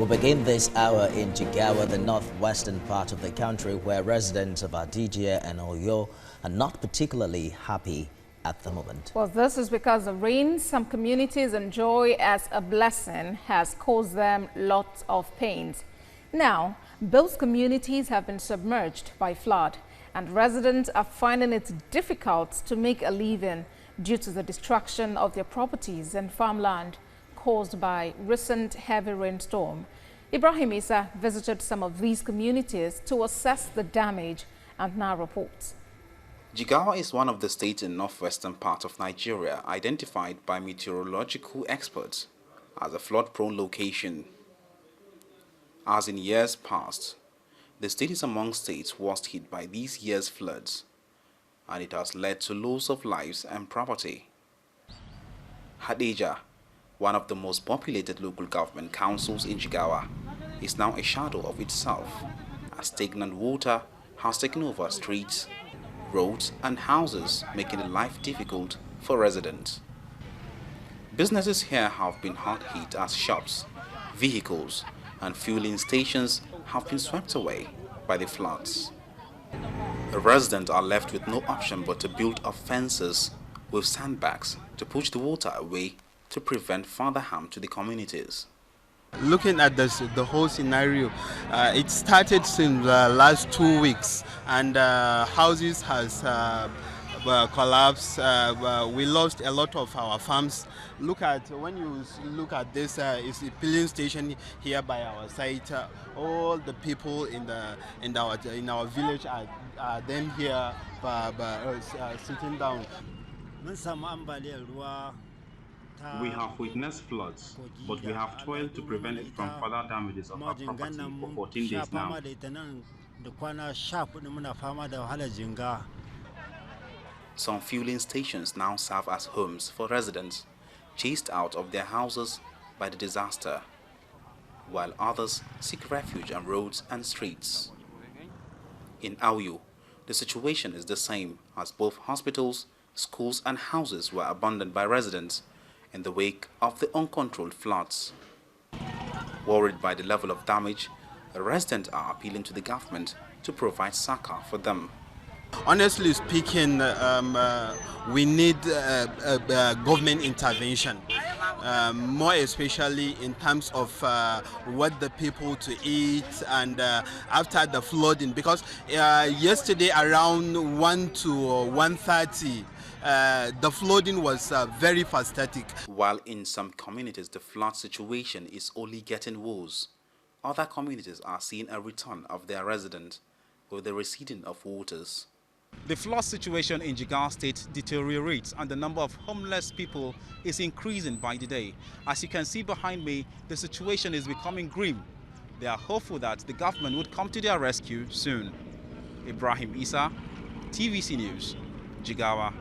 We'll begin this hour in Jigawa, the northwestern part of the country, where residents of Adijia and Oyo are not particularly happy at the moment. Well, this is because the rain some communities enjoy as a blessing has caused them lots of pains. Now, both communities have been submerged by flood, and residents are finding it difficult to make a living due to the destruction of their properties and farmland caused by recent heavy rainstorm. Ibrahim Isa visited some of these communities to assess the damage and now reports. Jigawa is one of the states in northwestern part of Nigeria identified by meteorological experts as a flood-prone location. As in years past, the state is among states worst hit by these year's floods, and it has led to loss of lives and property. Hadija, one of the most populated local government councils in Jigawa, is now a shadow of itself, as stagnant water has taken over streets, roads and houses, making life difficult for residents. Businesses here have been hard hit as shops, vehicles and fueling stations have been swept away by the floods. The residents are left with no option but to build up fences with sandbags to push the water away to prevent further harm to the communities. Looking at the whole scenario, it started since the last 2 weeks, and houses has collapsed. We lost a lot of our farms. When you look at this, it's a filling station here by our site. All the people in our village are then here sitting down. We have witnessed floods, but we have toiled to prevent it from further damages of our property for 14 days now. Some fueling stations now serve as homes for residents chased out of their houses by the disaster, while others seek refuge on roads and streets. In Auyo, the situation is the same, as both hospitals, schools and houses were abandoned by residents in the wake of the uncontrolled floods. Worried by the level of damage, residents are appealing to the government to provide succor for them. Honestly speaking, we need government intervention, more especially in terms of what the people to eat and after the flooding, because yesterday around 1 to 1:30 the flooding was very pathetic. While in some communities the flood situation is only getting worse, other communities are seeing a return of their residents with the receding of waters. The flood situation in Jigawa State deteriorates and the number of homeless people is increasing by the day. As you can see behind me, the situation is becoming grim. They are hopeful that the government would come to their rescue soon. Ibrahim Isa, TVC News, Jigawa.